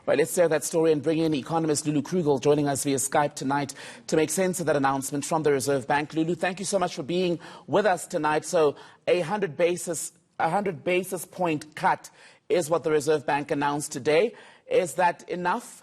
Well, let's share that story and bring in economist Lulu Krugel joining us via Skype tonight to make sense of that announcement from the Reserve Bank. Lulu, thank you so much for being with us tonight. So a 100 basis point cut is what the Reserve Bank announced today. Is that enough?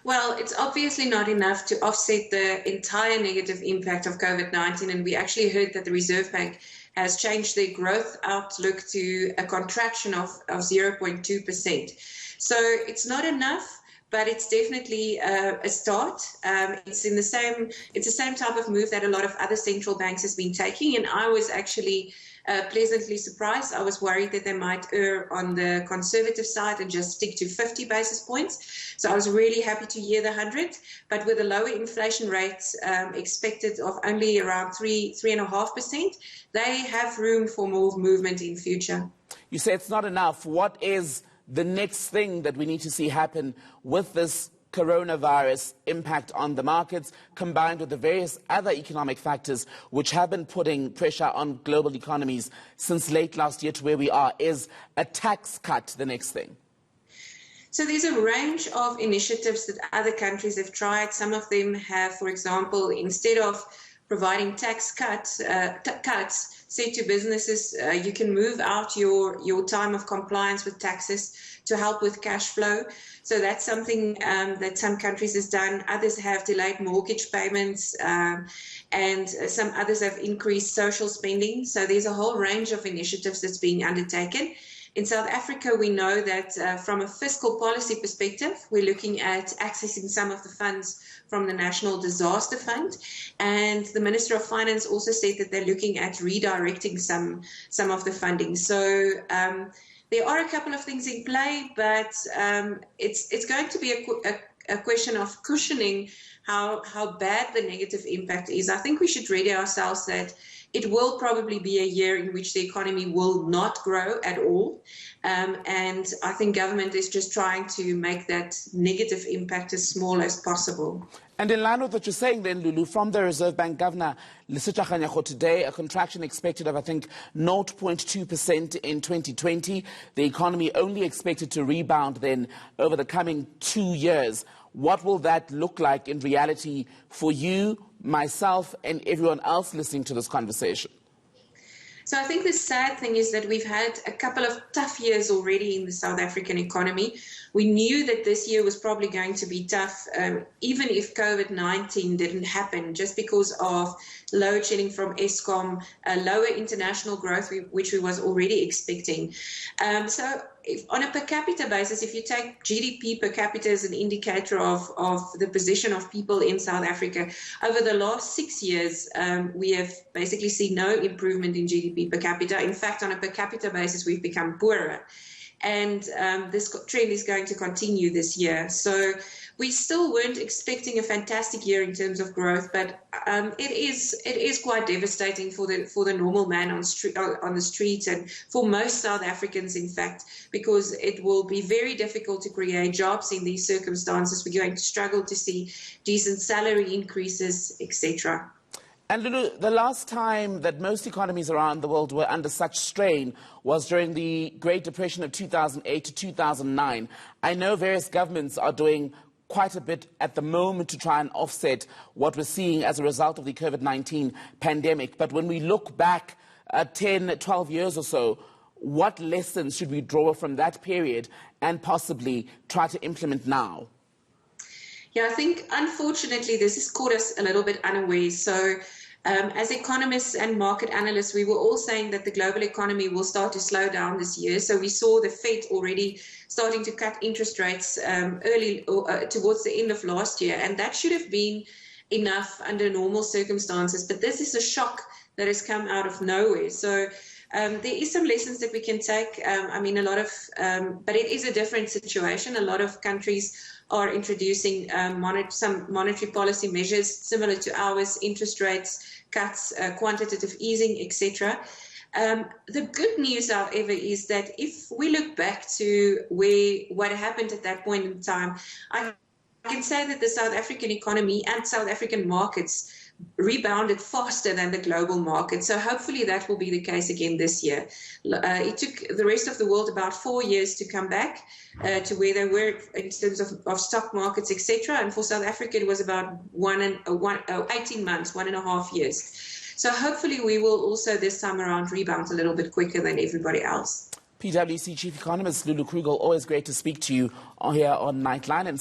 Well, it's obviously not enough to offset the entire negative impact of COVID-19, and we actually heard that the Reserve Bank has changed their growth outlook to a contraction of 0.2%. So it's not enough, but it's definitely a start. It's the same type of move that a lot of other central banks has been taking, and I was actually pleasantly surprised. I was worried that they might err on the conservative side and just stick to 50 basis points. So I was really happy to hear the 100, but with a lower inflation rate expected of only around 3.5%, they have room for more movement in future. You say it's not enough. What is the next thing that we need to see happen with this coronavirus impact on the markets, combined with the various other economic factors which have been putting pressure on global economies since late last year to where we are? Is a tax cut the next thing? So there's a range of initiatives that other countries have tried. Some of them have, for example, instead of providing tax cuts, said to businesses, you can move out your time of compliance with taxes to help with cash flow. So that's something that some countries has done. Others have delayed mortgage payments, and some others have increased social spending. So there's a whole range of initiatives that's being undertaken. In South Africa, we know that from a fiscal policy perspective, we're looking at accessing some of the funds from the National Disaster Fund. And the Minister of Finance also said that they're looking at redirecting some of the funding. So there are a couple of things in play, but it's going to be a question of cushioning how bad the negative impact is. I think we should ready ourselves that it will probably be a year in which the economy will not grow at all. And I think government is just trying to make that negative impact as small as possible. And in line with what you're saying then, Lulu, from the Reserve Bank Governor, Lesotho Kganyago today, a contraction expected of, I think, 0.2% in 2020. The economy only expected to rebound then over the coming 2 years. What will that look like in reality for you, myself, and everyone else listening to this conversation? So I think the sad thing is that we've had a couple of tough years already in the South African economy. We knew that this year was probably going to be tough, even if COVID-19 didn't happen, just because of load shedding from Eskom, lower international growth, which we was already expecting. So on a per capita basis, if you take GDP per capita as an indicator of the position of people in South Africa, over the last 6 years, we have basically seen no improvement in GDP per capita. In fact, on a per capita basis, we've become poorer. And this trend is going to continue this year. So we still weren't expecting a fantastic year in terms of growth, but it is quite devastating for the normal man on the street and for most South Africans, in fact, because it will be very difficult to create jobs in these circumstances. We're going to struggle to see decent salary increases, etc. And Lulu, the last time that most economies around the world were under such strain was during the Great Depression of 2008 to 2009. I know various governments are doing quite a bit at the moment to try and offset what we're seeing as a result of the COVID-19 pandemic. But when we look back 10, 12 years or so, what lessons should we draw from that period and possibly try to implement now? Yeah, I think, unfortunately, this has caught us a little bit unawares. So as economists and market analysts, we were all saying that the global economy will start to slow down this year. So we saw the Fed already starting to cut interest rates early towards the end of last year. And that should have been enough under normal circumstances. But this is a shock that has come out of nowhere. So there is some lessons that we can take. But it is a different situation. A lot of countries are introducing some monetary policy measures similar to ours, interest rates, cuts, quantitative easing, etc. The good news, however, is that if we look back to what happened at that point in time, I can say that the South African economy and South African markets rebounded faster than the global market. So hopefully that will be the case again this year. It took the rest of the world about 4 years to come back to where they were in terms of stock markets, etc. And for South Africa, it was about 18 months, 1.5 years. So hopefully we will also this time around rebound a little bit quicker than everybody else. PwC Chief Economist Lulu Krugel, always great to speak to you here on Nightline. And